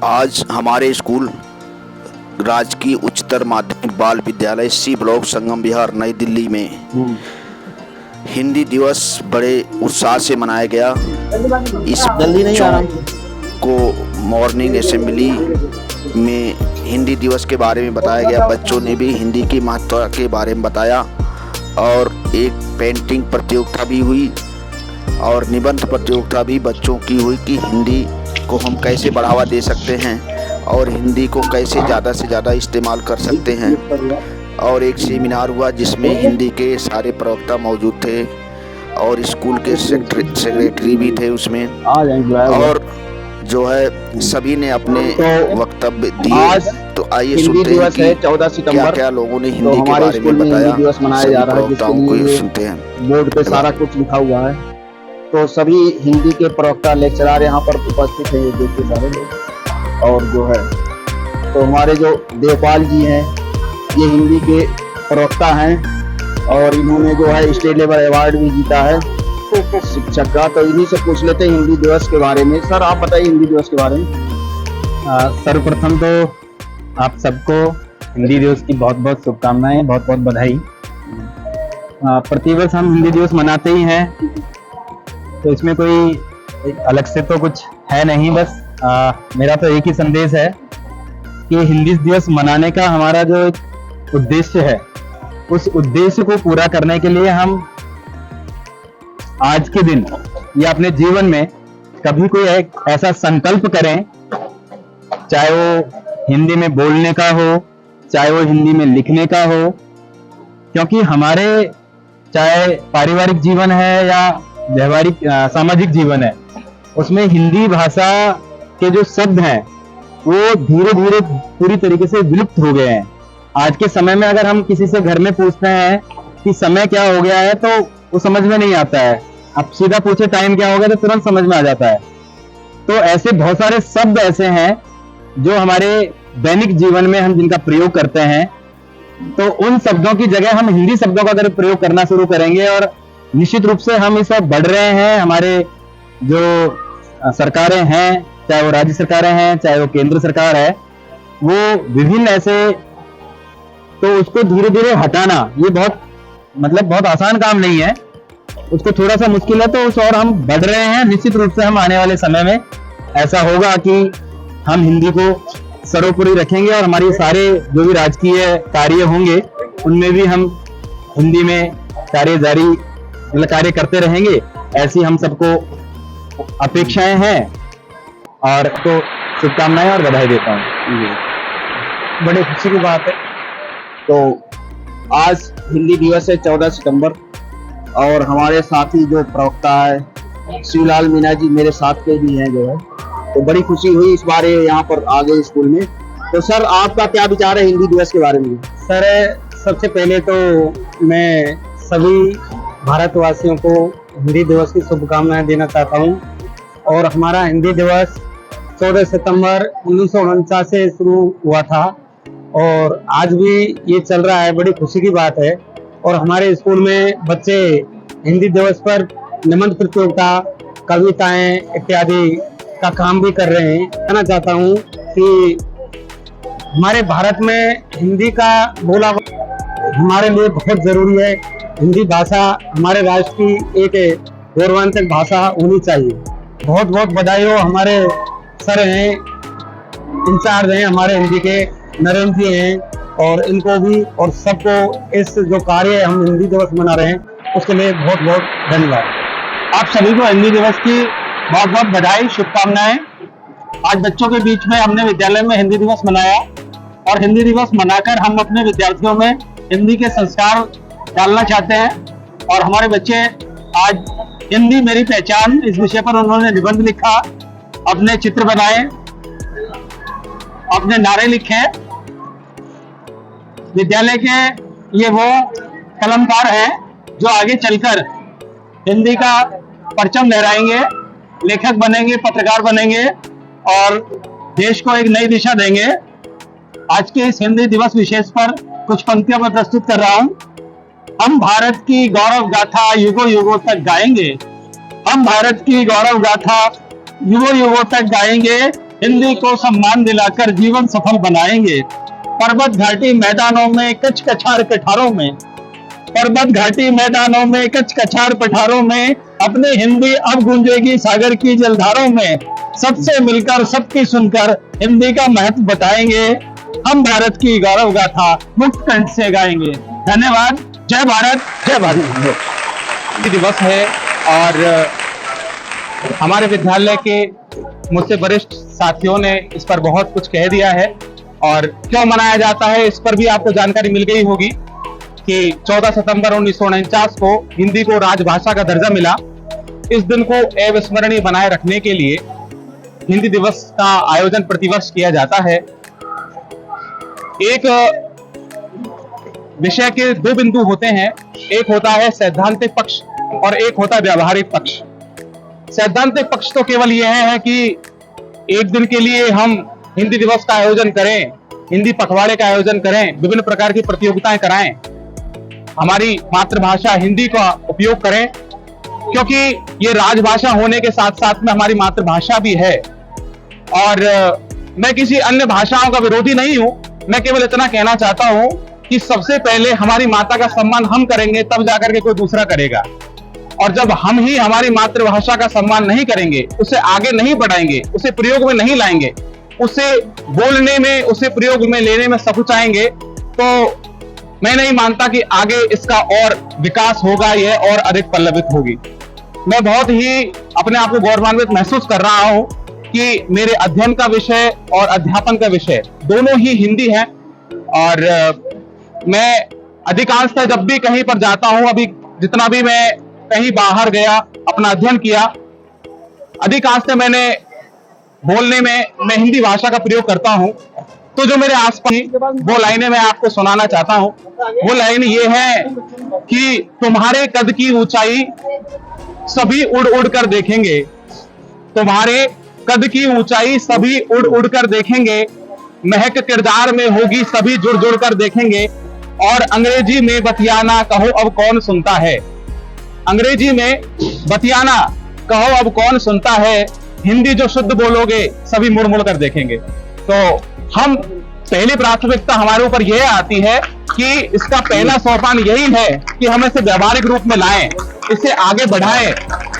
आज हमारे स्कूल राजकीय उच्चतर माध्यमिक बाल विद्यालय सी ब्लॉक संगम विहार नई दिल्ली में हिंदी दिवस बड़े उत्साह से मनाया गया। इस बच्चों को मॉर्निंग असेंबली में हिंदी दिवस के बारे में बताया गया। बच्चों ने भी हिंदी की महत्ता के बारे में बताया और एक पेंटिंग प्रतियोगिता भी हुई और निबंध प्रतियोगिता भी बच्चों की हुई कि हिंदी को हम कैसे बढ़ावा दे सकते हैं और हिंदी को कैसे ज़्यादा से ज़्यादा इस्तेमाल कर सकते हैं। और एक सेमिनार हुआ जिसमें हिंदी के सारे प्रवक्ता मौजूद थे और स्कूल के सेक्रेटरी भी थे उसमें, और जो है सभी ने अपने वक्तव्य दिए। तो आइए सुनते हैं कि 14 सितंबर क्या क्या लोगों ने हिंदी के बारे में बताया। दिवस मनाया जा रहा है जिसके सुनते हैं। बोर्ड पे सारा कुछ लिखा हुआ है। तो सभी हिंदी के प्रवक्ता लेक्चरर यहाँ पर उपस्थित हैं, ये देखिए सारे लोग। और जो है तो हमारे जो देवपाल जी हैं ये हिंदी के प्रवक्ता हैं और इन्होंने जो है स्टेट लेवल अवार्ड भी जीता है शिक्षक का। तो इन्हीं से पूछ लेते हैं हिंदी दिवस के बारे में। सर आप बताइए हिंदी दिवस के बारे में। सर्वप्रथम तो आप सबको हिंदी दिवस की बहुत बहुत शुभकामनाएं, बहुत बहुत बधाई। प्रतिवर्ष हम हिंदी दिवस मनाते ही हैं, तो इसमें कोई अलग से तो कुछ है नहीं। बस मेरा तो एक ही संदेश है कि हिंदी दिवस मनाने का हमारा जो एक उद्देश्य है, उस उद्देश्य को पूरा करने के लिए हम आज के दिन या अपने जीवन में कभी कोई एक ऐसा संकल्प करें, चाहे वो हिंदी में बोलने का हो, चाहे वो हिंदी में लिखने का हो। क्योंकि हमारे चाहे पारिवारिक जीवन है या व्यवहारिक सामाजिक जीवन है, उसमें हिंदी भाषा के जो शब्द हैं वो धीरे धीरे पूरी तरीके से विलुप्त हो गए हैं। आज के समय में अगर हम किसी से घर में पूछते हैं कि समय क्या हो गया है, तो वो समझ में नहीं आता है। आप सीधा पूछे टाइम क्या हो गया तो तुरंत समझ में आ जाता है। तो ऐसे बहुत सारे शब्द ऐसे हैं जो हमारे दैनिक जीवन में हम जिनका प्रयोग करते हैं, तो उन शब्दों की जगह हम हिंदी शब्दों का अगर प्रयोग करना शुरू करेंगे, और निश्चित रूप से हम इस वक्त बढ़ रहे हैं। हमारे जो सरकारें हैं, चाहे वो राज्य सरकारें हैं, चाहे वो केंद्र सरकार है, वो विभिन्न ऐसे, तो उसको धीरे धीरे हटाना ये बहुत आसान काम नहीं है। उसको थोड़ा सा मुश्किल है, तो उस और हम बढ़ रहे हैं। निश्चित रूप से हम आने वाले समय में ऐसा होगा कि हम हिंदी को सर्वोपरि रखेंगे और हमारी सारे जो भी राजकीय कार्य होंगे उनमें भी हम हिंदी में कार्य करते रहेंगे। ऐसी हम सबको अपेक्षाएं हैं और तो शुभकामनाएं और बधाई देता हूँ। बड़ी खुशी की बात है। तो आज हिंदी दिवस है 14 सितंबर और हमारे साथी जो प्रवक्ता है शिवलाल मीना जी मेरे साथ के भी हैं जो है, तो बड़ी खुशी हुई इस बार यहाँ पर आ गए स्कूल में। तो सर आपका क्या विचार है हिंदी दिवस के बारे में? सर सबसे पहले तो मैं सभी भारतवासियों को हिंदी दिवस की शुभकामनाएं देना चाहता हूं। और हमारा हिंदी दिवस 14 सितंबर 1949 से शुरू हुआ था और आज भी ये चल रहा है। बड़ी खुशी की बात है। और हमारे स्कूल में बच्चे हिंदी दिवस पर निबंध प्रतियोगिता, कविताएं इत्यादि का काम भी कर रहे हैं। कहना चाहता हूँ कि हमारे भारत में हिंदी का बोला हमारे लिए बहुत जरूरी है। हिंदी भाषा हमारे राष्ट्र की एक गौरवान्वित भाषा होनी चाहिए। बहुत बहुत बधाई हो। हमारे सर हैं, इंचार्ज हैं हमारे हिंदी के, नरेंद्र जी हैं, और इनको भी और सबको इस जो कार्य हम हिंदी दिवस मना रहे हैं उसके लिए बहुत बहुत धन्यवाद। आप सभी को हिंदी दिवस की बहुत बहुत बधाई, शुभकामनाएं। आज बच्चों के बीच में हमने विद्यालय में हिंदी दिवस मनाया और हिंदी दिवस मनाकर हम अपने विद्यार्थियों में हिंदी के संस्कार डालना चाहते हैं। और हमारे बच्चे आज हिंदी मेरी पहचान इस विषय पर उन्होंने निबंध लिखा, अपने चित्र बनाए, अपने नारे लिखे। विद्यालय के ये वो कलमकार हैं जो आगे चलकर हिंदी का परचम लहराएंगे, लेखक बनेंगे, पत्रकार बनेंगे और देश को एक नई दिशा देंगे। आज के इस हिंदी दिवस विशेष पर कुछ पंक्तियों में प्रस्तुत कर रहा हूं। हम भारत की गौरव गाथा युगों युगों तक गाएंगे। हम भारत की गौरव गाथा युगों युगों तक गाएंगे। हिंदी को सम्मान दिलाकर जीवन सफल बनाएंगे। पर्वत घाटी मैदानों में कच कछार कठारों में, पर्वत घाटी मैदानों में कच कछार पठारों में अपनी हिंदी अब गूंजेगी सागर की जलधारों में। सबसे मिलकर सबकी सुनकर हिंदी का महत्व बताएंगे, हम भारत की गौरव गाथा मुक्त कंठ से गाएंगे। धन्यवाद। जय भारत, जय भारत। हिंदी दिवस है और हमारे विद्यालय के मुझसे वरिष्ठ साथियों ने इस पर बहुत कुछ कह दिया है और क्यों मनाया जाता है इस पर भी आपको जानकारी मिल गई होगी कि 14 सितंबर 1949 को हिंदी को राजभाषा का दर्जा मिला। इस दिन को अविस्मरणीय बनाए रखने के लिए हिंदी दिवस का आयोजन प्रतिवर्ष किया जाता है। एक विषय के दो बिंदु होते हैं, एक होता है सैद्धांतिक पक्ष और एक होता है व्यावहारिक पक्ष। सैद्धांतिक पक्ष तो केवल यह है कि एक दिन के लिए हम हिंदी दिवस का आयोजन करें, हिंदी पखवाड़े का आयोजन करें, विभिन्न प्रकार की प्रतियोगिताएं कराएं, हमारी मातृभाषा हिंदी का उपयोग करें, क्योंकि ये राजभाषा होने के साथ साथ में हमारी मातृभाषा भी है। और मैं किसी अन्य भाषाओं का विरोधी नहीं हूं, मैं केवल इतना कहना चाहता हूं कि सबसे पहले हमारी माता का सम्मान हम करेंगे, तब जाकर के कोई दूसरा करेगा। और जब हम ही हमारी मातृभाषा का सम्मान नहीं करेंगे, उसे आगे नहीं बढ़ाएंगे, उसे प्रयोग में नहीं लाएंगे, उसे बोलने में, उसे प्रयोग में लेने में सकुचाएंगे, तो मैं नहीं मानता कि आगे इसका और विकास होगा, यह और अधिक पल्लवित होगी। मैं बहुत ही अपने आप को गौरवान्वित महसूस कर रहा हूं कि मेरे अध्ययन का विषय और अध्यापन का विषय दोनों ही हिंदी है। और मैं अधिकांशतः जब भी कहीं पर जाता हूं, अभी जितना भी मैं कहीं बाहर गया अपना अध्ययन किया, अधिकांशतः मैंने बोलने में मैं हिंदी भाषा का प्रयोग करता हूं। तो जो मेरे आसपास वो लाइनें मैं आपको सुनाना चाहता हूं। वो लाइन ये है कि तुम्हारे कद की ऊंचाई सभी उड़ उड़ कर देखेंगे, तुम्हारे कद की ऊंचाई सभी उड़ उड़ कर देखेंगे, महक किरदार में होगी सभी जुड़ जुड़ कर देखेंगे। और अंग्रेजी में बतियाना कहो अब कौन सुनता है, अंग्रेजी में बतियाना कहो अब कौन सुनता है, हिंदी जो शुद्ध बोलोगे सभी मुड़ मुड़ कर देखेंगे। तो हम पहली प्राथमिकता हमारे ऊपर यह आती है कि इसका पहला सोपान यही है कि हम इसे व्यवहारिक रूप में लाएं, इसे आगे बढ़ाएं,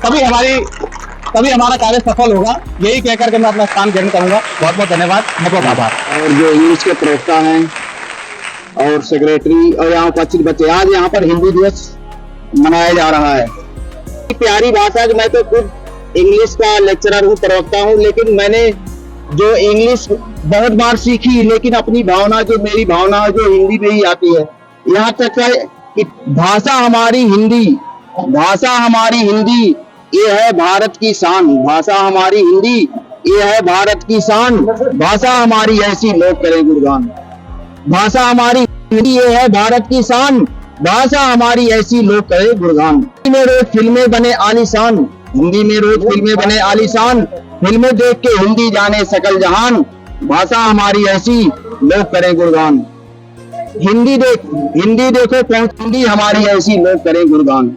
तभी हमारा कार्य सफल होगा। यही कहकर के मैं अपना स्थान ग्रहण करूंगा। बहुत बहुत धन्यवाद, बहुत आभार। और जो इंग्लिश के प्रवक्ता हैं और सेक्रेटरी और यहाँ उपस्थित बच्चे, आज यहाँ पर हिंदी दिवस मनाया जा रहा है। प्यारी भाषा, मैं तो खुद इंग्लिश का लेक्चरर हूँ, प्रवक्ता हूँ, लेकिन मैंने जो इंग्लिश बहुत बार सीखी, लेकिन अपनी भावना, जो मेरी भावना जो हिंदी में ही आती है। यहाँ तक है कि भाषा हमारी हिंदी, भाषा हमारी हिंदी, ये है भारत की शान। भाषा हमारी हिंदी, ये है भारत की शान। भाषा हमारी ऐसी, लोग करें गुणगान। भाषा हमारी हिंदी, ये है भारत की शान। भाषा हमारी ऐसी, लोग करें गुणगान। हिंदी में रोज फिल्में बने आलीशान, हिंदी में रोज फिल्में बने आलीशान, फिल्में देख के हिंदी जाने सकल जहान। भाषा हमारी ऐसी, लोग करें गुणगान। हिंदी देखो पहुंच, हिंदी हमारी ऐसी, लोग करें गुणगान।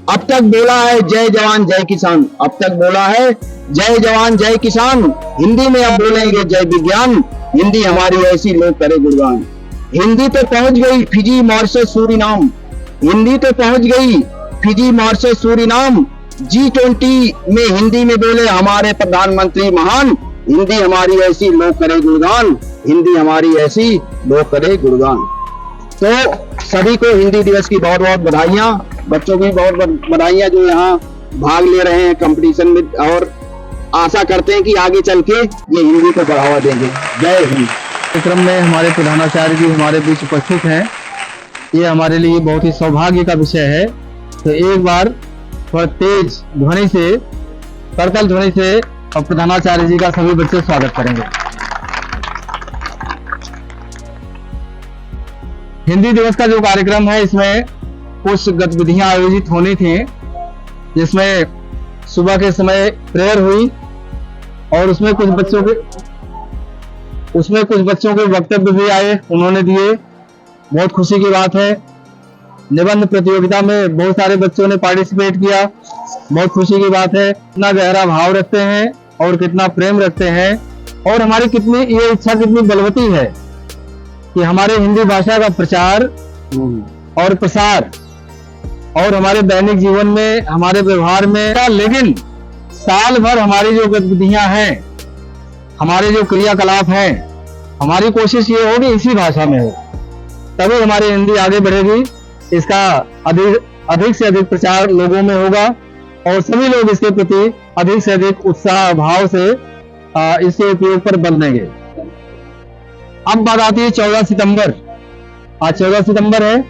अब तक बोला है जय जवान जय किसान, अब तक बोला है जय जवान जय किसान, हिंदी में अब बोलेंगे जय विज्ञान। हिंदी हमारी ऐसी, लोग करें गुणगान। हिंदी तो पहुंच गई फिजी मॉरिशस सूरीनाम, हिंदी तो पहुंच गई फिजी मॉरिशस सूरीनाम। G20 में हिंदी में बोले हमारे प्रधानमंत्री महान। हिंदी हमारी ऐसी, लोग करें गुणगान। हिंदी हमारी ऐसी, लोग करें गुणगान। तो सभी को हिंदी दिवस की बहुत बहुत बधाइयाँ, बच्चों की बहुत बहुत बधाइयाँ जो यहाँ भाग ले रहे हैं कंपटीशन में, और आशा करते हैं कि आगे चल के ये हिंदी को बढ़ावा देंगे। जय हिंद। कार्यक्रम में हमारे प्रधानाचार्य जी हमारे बीच उपस्थित हैं, ये हमारे लिए बहुत ही सौभाग्य का विषय है। तो एक बार थोड़ा तेज ध्वनि से, करतल ध्वनि से और प्रधानाचार्य जी का सभी बच्चे स्वागत करेंगे। हिंदी दिवस का जो कार्यक्रम है, इसमें कुछ गतिविधियां आयोजित होनी थी, जिसमें सुबह के समय प्रेयर हुई और उसमें कुछ बच्चों के वक्तव्य भी आए, उन्होंने दिए, बहुत खुशी की बात है। निबंध प्रतियोगिता में बहुत सारे बच्चों ने पार्टिसिपेट किया, बहुत खुशी की बात है। इतना गहरा भाव रखते हैं और कितना प्रेम रखते हैं, और हमारी कितनी ये इच्छा कितनी बलवती है कि हमारे हिंदी भाषा का प्रचार और प्रसार और हमारे दैनिक जीवन में, हमारे व्यवहार में, लेकिन साल भर हमारी जो गतिविधियां हैं, हमारे जो क्रियाकलाप हैं, हमारी कोशिश ये होगी इसी भाषा में हो, तभी हमारी हिंदी आगे बढ़ेगी। इसका अधिक से अधिक प्रचार लोगों में होगा और सभी लोग इसके प्रति अधिक से अधिक उत्साह भाव से इसके उपयोग पर बल देंगे। अब बात आती है 14 सितंबर। आज 14 सितंबर है।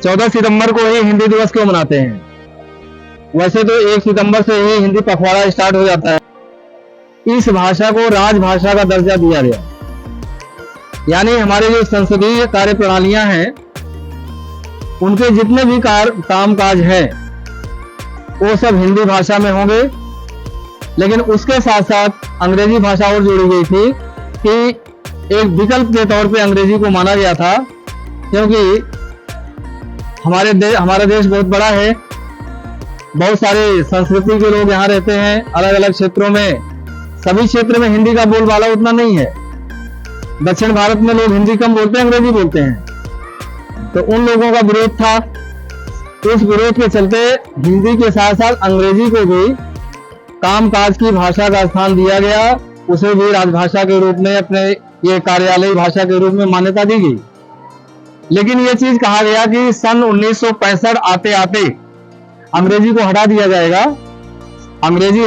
14 सितंबर को ही हिंदी दिवस क्यों मनाते हैं? वैसे तो 1 सितंबर से ही हिंदी पखवाड़ा स्टार्ट हो जाता है। इस भाषा को राजभाषा का दर्जा दिया गया, यानी हमारे जो संसदीय कार्य प्रणालियां हैं, उनके जितने भी काम काज हैं वो सब हिंदी भाषा में होंगे। लेकिन उसके साथ साथ अंग्रेजी भाषा और जोड़ी गई थी कि एक विकल्प के तौर पे अंग्रेजी को माना गया था, क्योंकि हमारा देश बहुत बड़ा है, बहुत सारे संस्कृति के लोग यहाँ रहते हैं, अलग अलग क्षेत्रों में। सभी क्षेत्र में हिंदी का बोलबाला उतना नहीं है। दक्षिण भारत में लोग हिंदी कम बोलते हैं, अंग्रेजी बोलते हैं। तो उन लोगों का विरोध था। इस विरोध के चलते हिंदी के साथ साथ अंग्रेजी को भी कामकाज की भाषा का स्थान दिया गया, उसे भी राजभाषा के रूप में, अपने ये कार्यालयी भाषा के रूप में मान्यता दी गई। लेकिन ये चीज कहा गया कि सन 1965 आते आते अंग्रेजी को हटा दिया जाएगा। अंग्रेजी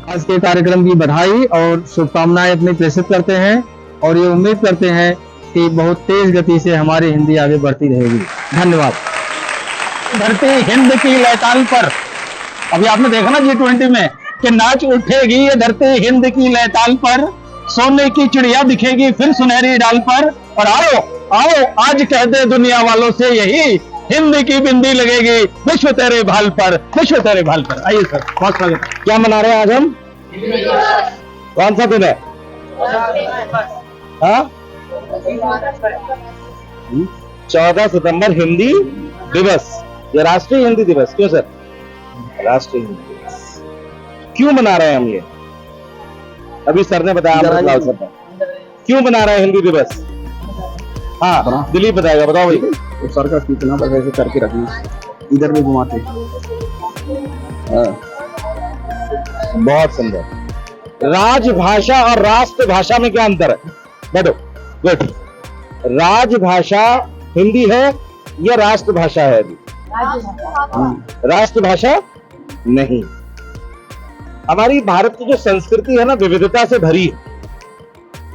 आज के कार्यक्रम की बधाई और शुभकामनाएं अपनी प्रेषित करते हैं और ये उम्मीद करते हैं कि बहुत तेज गति से हमारी हिंदी आगे बढ़ती रहेगी। धन्यवाद। धरती हिंद की लैताल पर, अभी आपने देखा ना G20 में कि नाच उठेगी ये धरती हिंद की लैताल पर, सोने की चिड़िया दिखेगी फिर सुनहरी डाल पर, और आओ आओ आज कह दे दुनिया वालों से यही, हिंद की बिंदी लगेगी विश्व तेरे भाल पर, विश्व तेरे भाल पर। आइए सर, बहुत स्वागत। क्या मना रहे हैं आज हम? कौन सा दिन है? 14 सितंबर हिंदी दिवस, ये राष्ट्रीय हिंदी दिवस। क्यों सर? राष्ट्रीय हिंदी दिवस क्यों मना रहे हैं हम ये? अभी सर ने बताया, अमृतलाल सर ने क्यों मना रहे हैं हिंदी दिवस? हाँ, दिलीप बताएगा। बताओ भाई। तो सर का कितना बस ऐसे करके रखना, इधर भी घुमाते। बहुत सुंदर। राजभाषा और राष्ट्रभाषा में क्या अंतर है? बैठो। गुड। राजभाषा हिंदी है या राष्ट्रभाषा है? अभी राष्ट्रभाषा नहीं। हमारी भारत की जो संस्कृति है ना, विविधता से भरी है,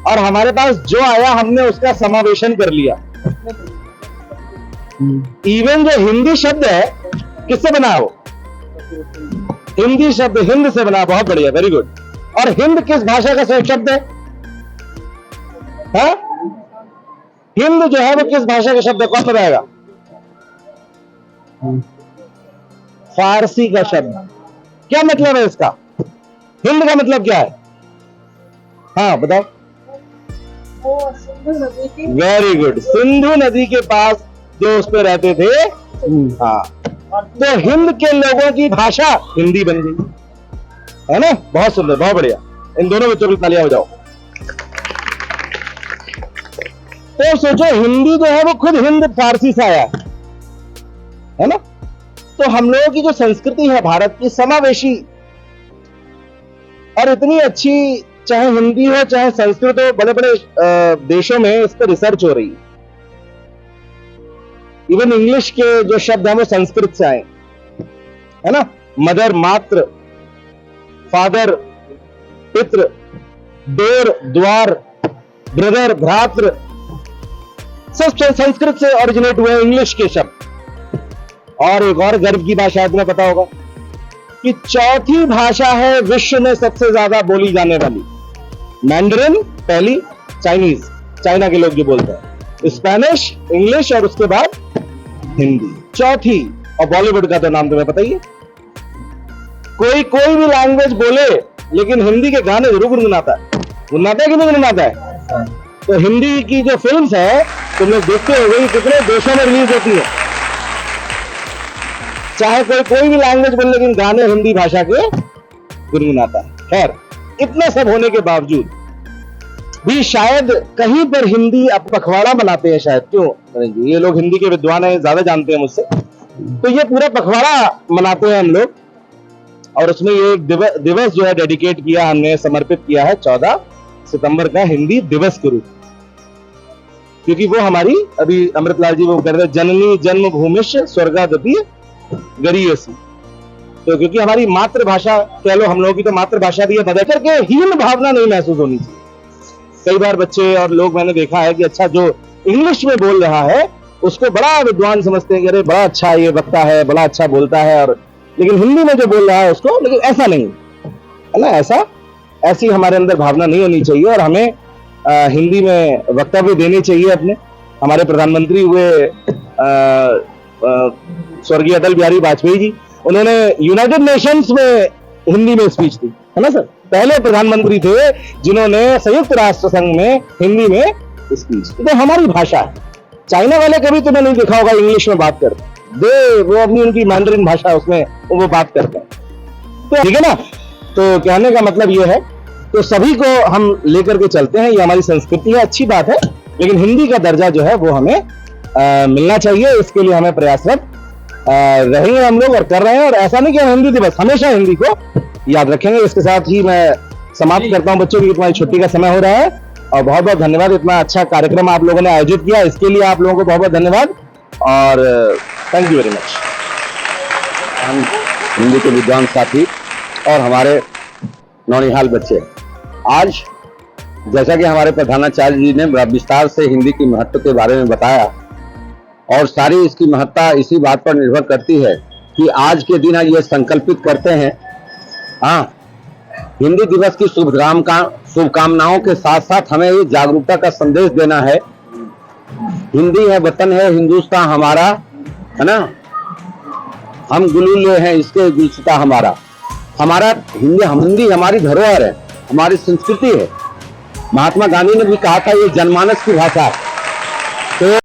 और हमारे पास जो आया हमने उसका समावेशन कर लिया। इवन जो हिंदी शब्द है किससे बना हो? हिंदी शब्द हिंद से बना। बहुत बढ़िया, वेरी गुड। और हिंद किस भाषा का शब्द है? हाँ? हिंद जो है वो किस भाषा का शब्द है? कौन बताएगा? फारसी का शब्द। क्या मतलब है इसका? हिंद का मतलब क्या है? हाँ बताओ। Very good. सिंधु नदी के पास जो उस पे रहते थे, हाँ, तो हिंद के लोगों की भाषा हिंदी बन गई, है ना? बहुत सुंदर, बहुत बढ़िया। इन दोनों बच्चों की तालियां बजाओ। तो सोचो, हिंदी जो है वो खुद हिंद फारसी से आया है ना? तो हम लोगों की जो संस्कृति है भारत की, समावेशी और इतनी अच्छी, चाहे हिंदी हो चाहे संस्कृत हो, बड़े बड़े देशों में इस पर रिसर्च हो रही है। इवन इंग्लिश के जो शब्द हैं वो संस्कृत से आए, है ना? मदर मात्र, फादर पितृ, डोर द्वार, ब्रदर भ्रातृ, सब संस्कृत से ओरिजिनेट हुए इंग्लिश के शब्द। और एक और गर्व की बात शायद तुम्हें पता होगा कि चौथी भाषा है विश्व में सबसे ज्यादा बोली जाने वाली। मैंडरिन पहली, चाइनीज, चाइना के लोग जो बोलते हैं, स्पेनिश, इंग्लिश और उसके बाद हिंदी चौथी। और बॉलीवुड का तो नाम तुम्हें पता ही है। कोई भी लैंग्वेज बोले लेकिन हिंदी के गाने जरूर गुनगुनाता है। गुनगुनाता है कि नहीं गुनगुनाता है? तो हिंदी की जो फिल्म्स है तुम लोग देखते हो गई कितने देशों में रिलीज होती है। चाहे कोई भी लैंग्वेज बोले लेकिन गाने हिंदी भाषा के गुनगुनाता है। खैर, इतना सब होने के बावजूद भी शायद कहीं पर हिंदी अब पखवाड़ा मनाते हैं शायद, क्यों नरेंद्र जी? ये लोग हिंदी के विद्वान हैं, ज्यादा जानते हैं मुझसे। तो ये पूरा पखवाड़ा मनाते हैं हम लोग, और उसमें ये एक दिवस जो है डेडिकेट किया हमने, समर्पित किया है 14 सितंबर का हिंदी दिवस के रूप, क्योंकि वो हमारी, अभी अमृतलाल जी वो कर रहे, जननी जन्मभूमिश स्वर्गादपि गरीयसी। तो क्योंकि हमारी मातृभाषा कह लो, हम लोगों की तो मातृभाषा भी है, बदल करके हीन भावना नहीं महसूस होनी चाहिए। कई बार बच्चे और लोग मैंने देखा है कि अच्छा जो इंग्लिश में बोल रहा है उसको बड़ा विद्वान समझते हैं कि अरे बड़ा अच्छा ये वक्ता है, बड़ा अच्छा बोलता है, और लेकिन हिंदी में जो बोल रहा है उसको, लेकिन ऐसा नहीं है ना, ऐसी हमारे अंदर भावना नहीं होनी चाहिए। और हमें हिंदी में वक्तव्य देने चाहिए अपने। हमारे प्रधानमंत्री हुए स्वर्गीय अटल बिहारी वाजपेयी जी, उन्होंने यूनाइटेड नेशंस में हिंदी में स्पीच दी, है ना सर? पहले प्रधानमंत्री थे जिन्होंने संयुक्त राष्ट्र संघ में हिंदी में स्पीच। तो हमारी भाषा है। चाइना वाले कभी तुम्हें नहीं देखा होगा इंग्लिश में बात करते, वो अपनी उनकी मैंडरिन भाषा उसमें वो बात करते हैं। तो ठीक है ना? तो कहने का मतलब ये है, तो सभी को हम लेकर के चलते हैं, ये हमारी संस्कृति है, अच्छी बात है, लेकिन हिंदी का दर्जा जो है वो हमें मिलना चाहिए। इसके लिए हमें प्रयासरत रहेंगे हम लोग, और कर रहे हैं। और ऐसा नहीं कि हम हिंदी दिवस, हमेशा हिंदी को याद रखेंगे। इसके साथ ही मैं समाप्त करता हूं बच्चों की, तुम्हारी छुट्टी का समय हो रहा है, और बहुत बहुत धन्यवाद। इतना अच्छा कार्यक्रम आप लोगों ने आयोजित किया, इसके लिए आप लोगों को बहुत बहुत धन्यवाद, और थैंक यू वेरी मच। हम हिंदी के विद्वान साथी और हमारे नौनिहाल बच्चे, आज जैसा कि हमारे प्रधानाचार्य जी ने बड़ा विस्तार से हिंदी की महत्व के बारे में बताया, और सारी इसकी महत्ता इसी बात पर निर्भर करती है कि आज के दिन ये संकल्पित करते हैं, हाँ, हिंदी दिवस की शुभकामनाओं के साथ साथ हमें ये जागरूकता का संदेश देना है। हिंदी है वतन है हिंदुस्तान हमारा, है ना, हम गुलूले हैं इसके गुलसिता हमारा। हमारा हिंदी हमारी धरोहर है, हमारी संस्कृति है। महात्मा गांधी ने भी कहा था ये जनमानस की भाषा है।